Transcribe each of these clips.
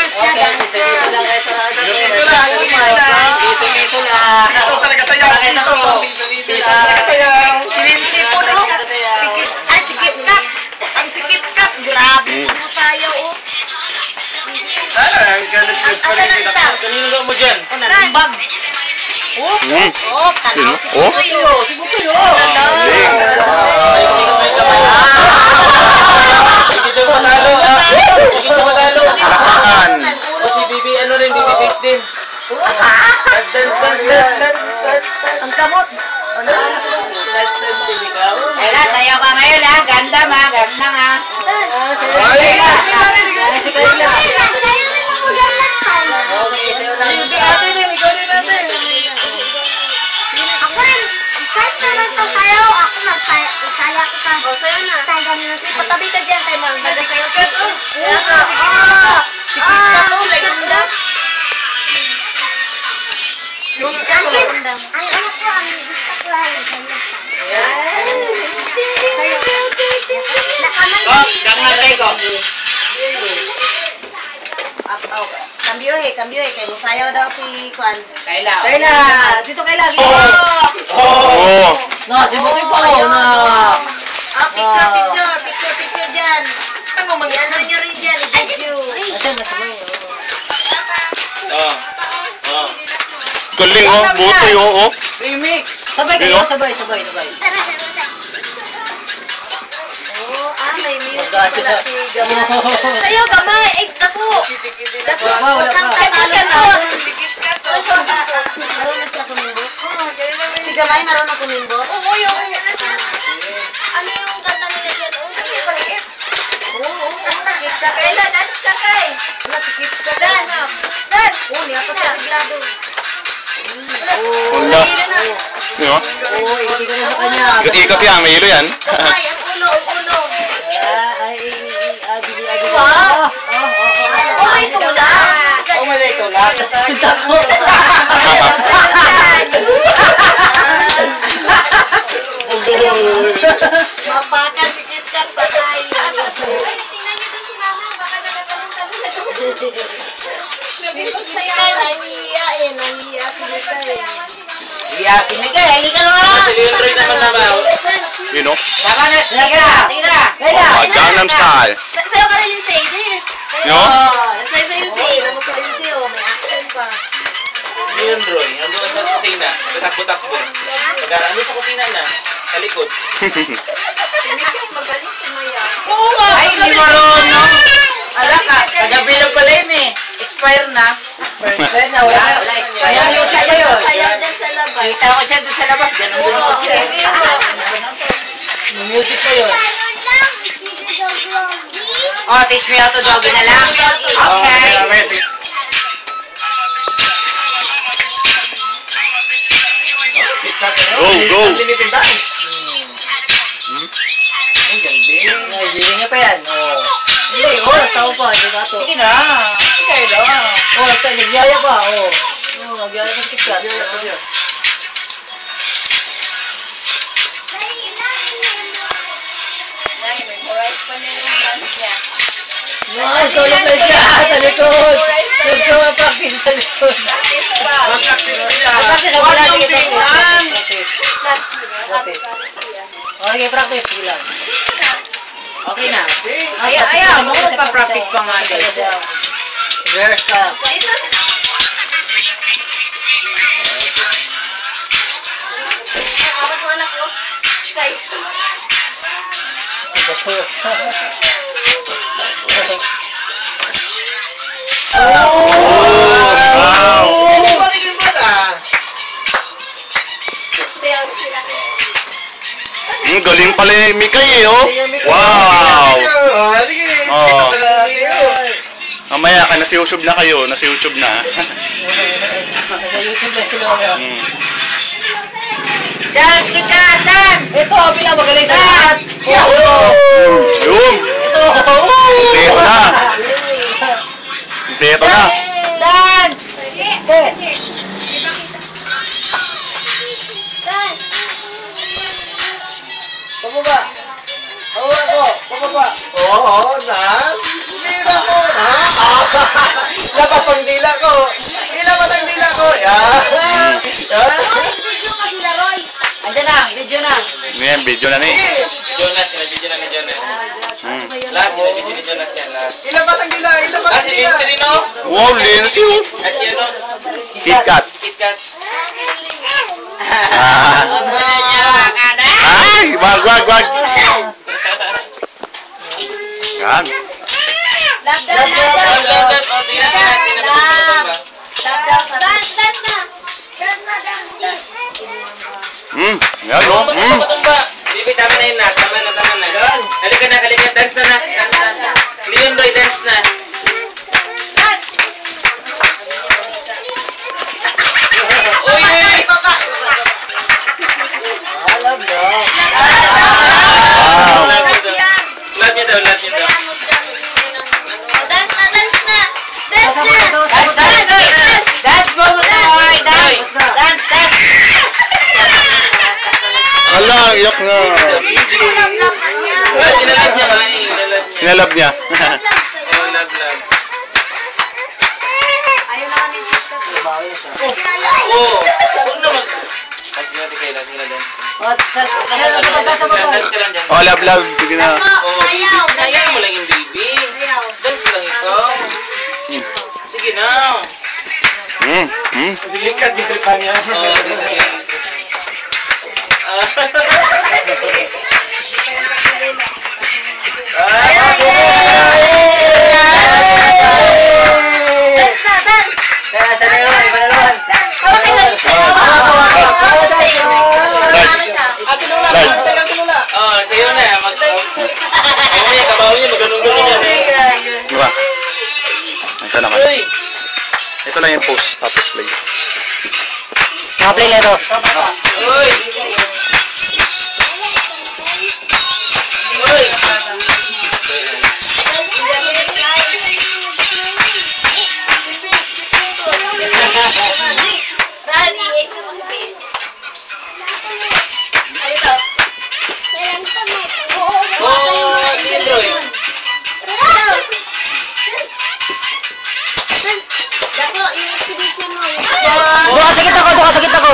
siya, dancer. Piso lang ito. Piso lang. Piso lang. Ito talaga sayaw. Piso talaga sayaw. Silimsi po, no? Ay, si KitKat. Ang si KitKat. Grabe po sayaw, oh. Ang galit ko pa rin kita. Kanino mo dyan? Narumbag. Oh, tanaw si Butoy. Si Butoy, oh. Ito manalo. Ito manalo. Lakaan. O si Bibi, ano rin, Bibi Big din. Dance. Ang kamot. Kaya sayaw ka ngayon ha. Ganda ma, ganda nga. Ay! Si Kayla. Patabi ka dyan kay Mang. Nagasayaw ka. Kambyo kay musayaw daw si Kuan. Kayla. Dito Kayla. Oo. Na, si Butoy pa. Picture dyan. Ano nyo rin dyan, i-video. Galing oh, Butoy oh. Remix. Sabay kayo, sabay. May music pala si Gamay. Sa'yo, Gamay! Ay, ako! Wala ka. Marunong siya kumimbot? Si Gamay marunong kumimbot? Oo, yung... Ano yung kanta nila dyan? Oo, sige, paliit. Oo, Kitsa. Kayla, dance ka kay! Wala, si Kitsa. Dance! Oo, niya pa sa biglado. Wala. Di ba? Oo, ikot na sa kanya. Ikot yan, may ilo yan. Ay, ang ulo. Wow! Oh, may tula! may tulak. Sinta mo. Mapakan si KitKat patay. Nahiya si Mikael. Si Miguel, hindi ka naman. Nag-enjoy naman naman. You know? Tama na, sige na. Gangnam Style. Sa'yo ka rin yung Sadie. You know? Sa'yo yung Sadie. Ano ka rin siya, may action pa. Yun, Roy. Nandoon sa kusina. Tatakbo-takbo. Pag-arami sa kusina na. Sa likod. Magaling si Maya. Oo nga. Ay, hindi marunong. Ala ka, kagabi lang pala yun eh. Expire na. Expire na, wala expire. Kaya music ko yun. Sayaw dyan sa labas. Kita ko siya doon sa labas. Ganun doon ako siya. Music ko yun. Oh, teach me how to doggy na lang. Okay. Go. Ang ganda. Hindi niya pa yan. Hindi, tao pa. Hindi ka to. Sige na. Sige lang. Nagyaya pa. Nagyaya pa si KitKat. Solo pa siya sa likod. Practice sa likod. Practice sa wala. Okay, practice. Sige lang. Okay na. Ayaw mo. Pa-practice pa nga. Rehearse ka. Arat mo anak ko. Say. Galing pala yung Mikay oh. Wow. Oh. Mamaya ka, nasa YouTube na kayo. Nasa YouTube na. Nasa YouTube na sila. Dance, KitKat, dance! Ito, pinamagaling sa dance! Yun. Ito! Kompleto na. Kompleto na. Dance! Pababa! Pababa! Oo, na. Hindi na ko. pang dila ko. Ilabas ang dila ko. Yan. Video kasi na, Roy. Andiyan na, video na. Yan, video na ni. Jonas, sinabidyo na ni Jonas. Lahat, sinabidyo ni Jonas yan, lahat. Ilabas ang dila. Ilabas Ah, ang si dila. Lindsay rin, no? Wow, Lindsay. Ah, si ano? KitKat. KitKat. Ah. Ay, wag. Yan. Love, Love, love, love. Oh, sige na, sige na. Sino ba? Dance na. Dance. Yan, oh. Tumba. Bibi, tama na yun na. Tama na. Halika na. Dance na. Leon Roy, dance na. Uy! Love, love. Love niya daw. Dance na. Dance mo mo tayo. Dance. Ala, iyak na. Inalab niya ba? Hinalab niya. Oh, love. Ayaw na kami t-shirt. Oh! Huwag naman. Sige na, dance na. O, sa mo to. Dance ka lang dyan. Oh, love. Sige na. Oh, ayaw mo lang yung baby. Dance lang ikaw. Sige na. Delikad dito pa niya. Oh, sige. Sa naman, iba naman. Oh, sa'yo na. Mamaya, kabaho niya, magganong-ganong yan. Diba? Ito naman. Uy! Ito lang yung post, tapos play. Naka-play na ito. Uy! Uy! Oh, Leroy. Dako, yung exhibition mo. Doon sa kita ko.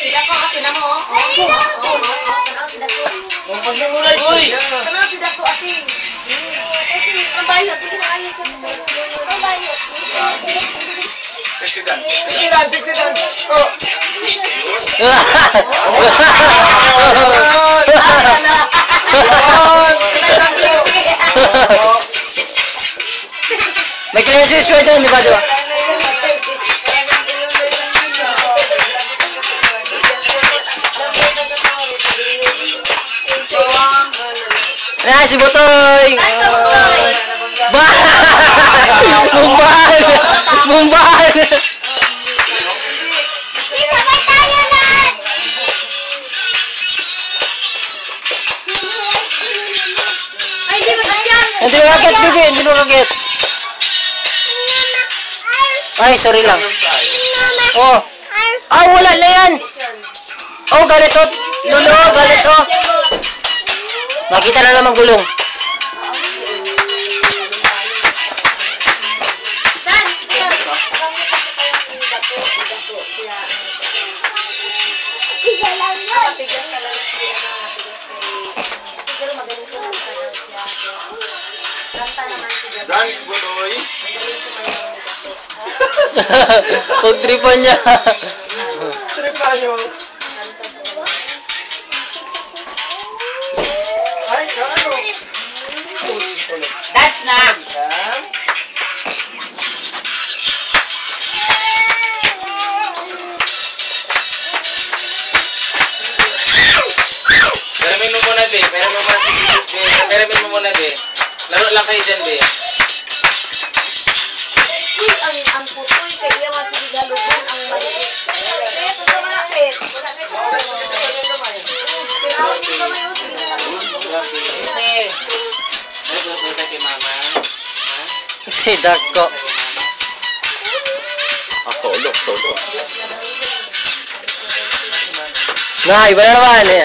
Dako, ate na mo. Tanaw si Dako. Uy! Tanaw si Dako, ate. Ang bayot. Sige na, ayos sa mo. Ang bayot. Sexy dance. Oh. May clear switch word doon, di ba? Si Butoy! Mumbahan! Ay, di ba yan? Hindi mo kakit, Bibi. Hindi mo kakit. Ay, sorry lang. Oh. Ah, wala na yan. Oh, ganito. Lolo, ganito. Nakita na naman gulong. Dance, Butoy. Pag-tripan niya. Tripa nyo. Ay, ano? That's na. Peramin mo muna, be. Peramin mo muna, be. Laro lang kayo dyan, be. Ang putoy kay iya masig galugon ang maliit. Kaya to sa malapit. Kay mama. Si Dako. Ah, solo. Na, iba na naman eh.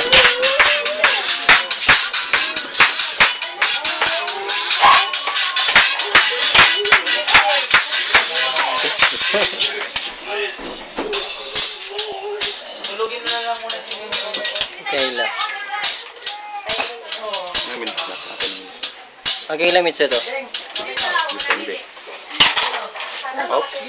Ang ilang minutes ito? Depende. Oops.